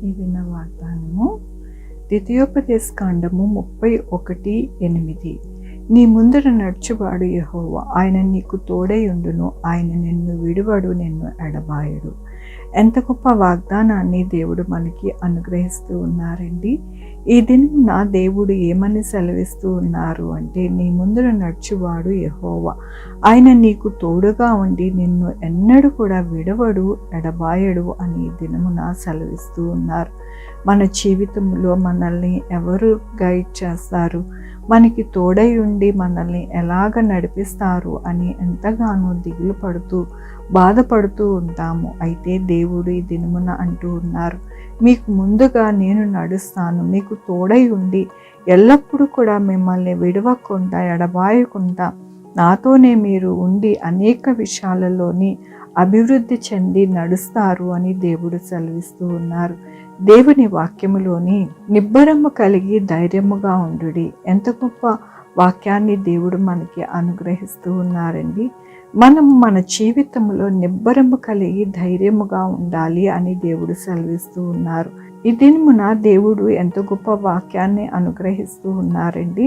ఈ దిన వాగ్దానము ద్వితీయోపదేశ కాండము 31:8. నీ ముందర నడుచువాడు యెహోవా, ఆయన నీకు తోడైయుండును, ఆయన నిన్ను విడువడు, నిన్ను ఎడబాయడు. ఎంత గొప్ప వాగ్దానాన్ని దేవుడు మనకి అనుగ్రహిస్తూ ఉన్నారండి. ఈ దినం నా దేవుడు ఏమని సెలవిస్తూ ఉన్నారు అంటే, నీ ముందర నడుచువాడు యెహోవా, ఆయన నీకు తోడుగా ఉండి నిన్ను ఎన్నడూ కూడా విడవడు, ఎడబాయడు అని ఈ దినమున సెలవిస్తూ ఉన్నారు. మన జీవితంలో మనల్ని ఎవరు గైడ్ చేస్తారు, మనకి తోడై ఉండి మనల్ని ఎలాగ నడిపిస్తారు అని ఎంతగానో దిగులు పడుతూ బాధపడుతూ ఉంటాము. అయితే దేవుడు ఈ దినమున అంటూ ఉన్నారు, మీకు ముందుగా నేను నడుస్తాను, మీకు తోడై ఉండి ఎల్లప్పుడూ కూడా మిమ్మల్ని విడవకుండా ఎడబాయకుండా నాతోనే మీరు ఉండి అనేక విషయాలలోని అభివృద్ధి చెంది నడుస్తారు అని దేవుడు సెలవిస్తూ ఉన్నారు. దేవుని వాక్యములోని నిబ్బరము కలిగి ధైర్యముగా ఉండుడి. ఎంత గొప్ప వాక్యాన్ని దేవుడు మనకి అనుగ్రహిస్తూ ఉన్నారండి. మనం మన జీవితంలో నిబ్బరము కలిగి ధైర్యముగా ఉండాలి అని దేవుడు సెలవిస్తూ ఉన్నారు. ఈ దినమున దేవుడు ఎంత గొప్ప వాక్యాన్ని అనుగ్రహిస్తూ ఉన్నారండి.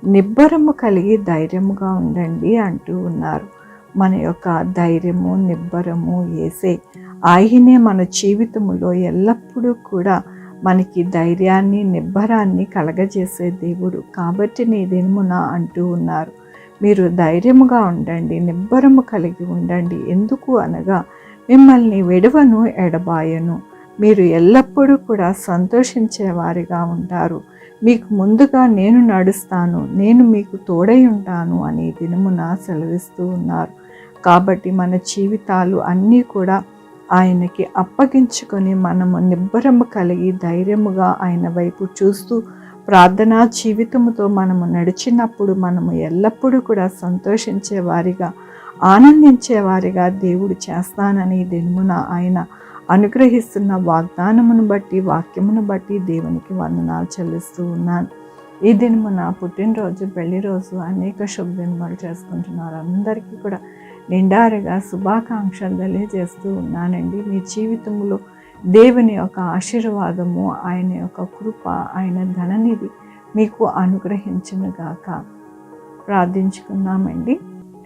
నిబ్బరము కలిగి ధైర్యముగా ఉండండి అంటూ ఉన్నారు. మన యొక్క ధైర్యము, నిబ్బరము యేసే. ఆయనే మన జీవితంలో ఎల్లప్పుడూ కూడా మనకి ధైర్యాన్ని, నిబ్బరాన్ని కలగజేసే దేవుడు. కాబట్టి నీ దినమున అంటూ ఉన్నారు, మీరు ధైర్యముగా ఉండండి, నిబ్బరము కలిగి ఉండండి. ఎందుకు అనగా మిమ్మల్ని విడవను, ఎడబాయను. మీరు ఎల్లప్పుడూ కూడా సంతోషించేవారిగా ఉంటారు. మీకు ముందుగా నేను నడుస్తాను, నేను మీకు తోడై ఉంటాను అని దినమున సెలవిస్తూ ఉన్నారు. కాబట్టి మన జీవితాలు అన్నీ కూడా ఆయనకి అప్పగించుకొని మనము నిబ్బరము కలిగి ధైర్యముగా ఆయన వైపు చూస్తూ ప్రార్థనా జీవితముతో మనము నడిచినప్పుడు మనము ఎల్లప్పుడూ కూడా సంతోషించే వారిగా, ఆనందించే వారిగా దేవుడు చేస్తానని దినమున ఆయన అనుగ్రహిస్తున్న వాగ్దానమును బట్టి, వాక్యమును బట్టి దేవునికి వందనాలు చెల్లిస్తూ ఉన్నాను. ఈ దినమున పుట్టినరోజు, పెళ్లి రోజు అనేక శుభదినాలు చేసుకుంటున్నారు. అందరికీ కూడా నిండారుగా శుభాకాంక్షలు తెలియజేస్తూ ఉన్నానండి. మీ జీవితంలో దేవుని యొక్క ఆశీర్వాదము, ఆయన యొక్క కృప, ఆయన ధననిధి మీకు అనుగ్రహించునుగాక. ప్రార్థించుకుందామండి.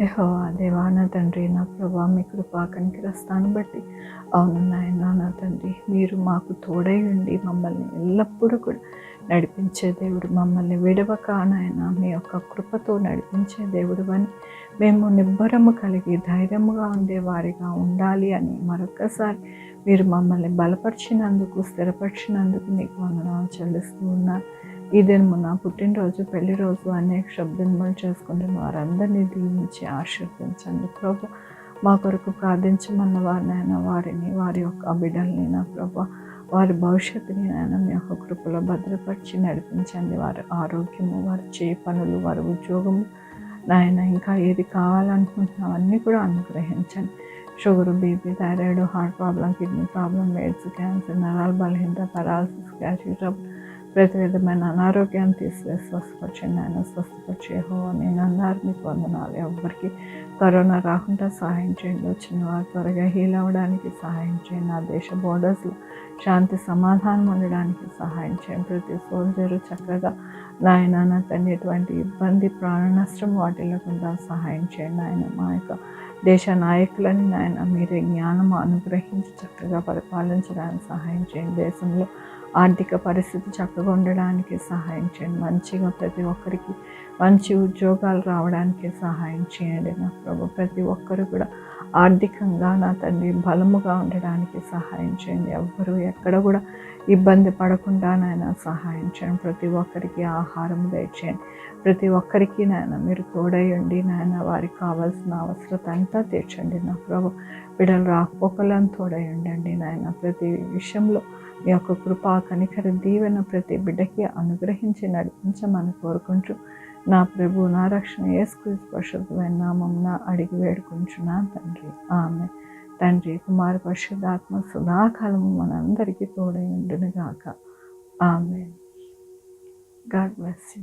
యెహోవా దేవా, నా తండ్రి, నా ప్రభా, మీ కృపా కనికరస్తాను బట్టి అవును నాయన, నా తండ్రి, మీరు మాకు తోడై ఉండి మమ్మల్ని ఎల్లప్పుడూ కూడా నడిపించే దేవుడు, మమ్మల్ని విడవక నాయన మీ యొక్క కృపతో నడిపించే దేవుడు అని మేము నిబ్బరము కలిగి ధైర్యముగా ఉండే వారిగా ఉండాలి అని మరొకసారి మీరు మమ్మల్ని బలపరిచినందుకు, స్థిరపరిచినందుకు మీకు వందనాలు చెల్లిస్తూ ఉన్నారు. ఈ దినమున పుట్టినరోజు, పెళ్లి రోజు అనేక శుభదినాలు చేసుకుంటున్న వారందరినీ దీవించి ఆశీర్వదించండి ప్రభు. మా కొరకు ప్రార్థించమన్న వారినైనా వారిని, వారి యొక్క బిడ్డల్ని నా ప్రభు, వారి భవిష్యత్తుని నాయన మీ యొక్క కృపలో భద్రపరిచి నడిపించండి. వారి ఆరోగ్యము, వారి చేయ పనులు, వారి ఉద్యోగము నాయన, ఇంకా ఏది కావాలనుకుంటున్నాం అన్నీ కూడా అనుగ్రహించండి. Sugar, BP, thyroid, heart problem, kidney problem, AIDS, cancer, నరాల బలహీనత, పారాలసిస్, గ్యాస్ట్రిక్ ట్రబుల్, ప్రతి విధమైన అనారోగ్యాన్ని తీసివేసి స్వస్థపరచండి. ఆయన స్వస్థపరిచే యెహోవా నేను అన్నారు. మీకు వందనాలు. ఎవ్వరికి కరోనా రాకుండా సహాయం చేయండి. వచ్చిన వారు త్వరగా హీల్ అవ్వడానికి సహాయం చేయండి. నా దేశ బోర్డర్స్లో శాంతి సమాధానం ఉండడానికి సహాయం చేయండి. ప్రతి సోల్జరు చక్కగా నాయన, నా తండ్రి, ఎటువంటి ఇబ్బంది, ప్రాణ నష్టం వాటిల్లకుండా సహాయం చేయండి. ఆయన మా యొక్క దేశ నాయకులని నాయన మీరే జ్ఞానం అనుగ్రహించి చక్కగా పరిపాలించడానికి సహాయం చేయండి. దేశంలో ఆర్థిక పరిస్థితి చక్కగా ఉండడానికి సహాయం చేయండి. మంచిగా ప్రతి ఒక్కరికి మంచి ఉద్యోగాలు రావడానికి సహాయం చేయండి నా ప్రభు. ప్రతి ఒక్కరు కూడా ఆర్థికంగా నా తండ్రి బలముగా ఉండడానికి సహాయం చేయండి. ఎవ్వరూ ఎక్కడ కూడా ఇబ్బంది పడకుండా నాయన సహాయం చేయండి. ప్రతి ఒక్కరికి ఆహారం దయచేయండి. ప్రతి ఒక్కరికి నాయన మీరు తోడయండి నాయన, వారికి కావాల్సిన అవసరత అంతా తీర్చండి నా ప్రభు. బిడ్డలు రాకపోకలను తోడయండి నాయన. ప్రతి విషయంలో మీ యొక్క కృపా కనికర దీవెన ప్రతి బిడ్డకి అనుగ్రహించి నడిపించమని కోరుకుంటూ నా ప్రభు, నా రక్షణ యేసుక్రీస్తు పరిశుద్ధమైన నామమున అడిగి వేడుకుంటున్నాను తండ్రి. ఆమేన్. తండ్రి, కుమార పరిశుద్ధాత్మ సదాకాలము మనందరికీ తోడై ఉండునుగాక. ఆమేన్. God bless you.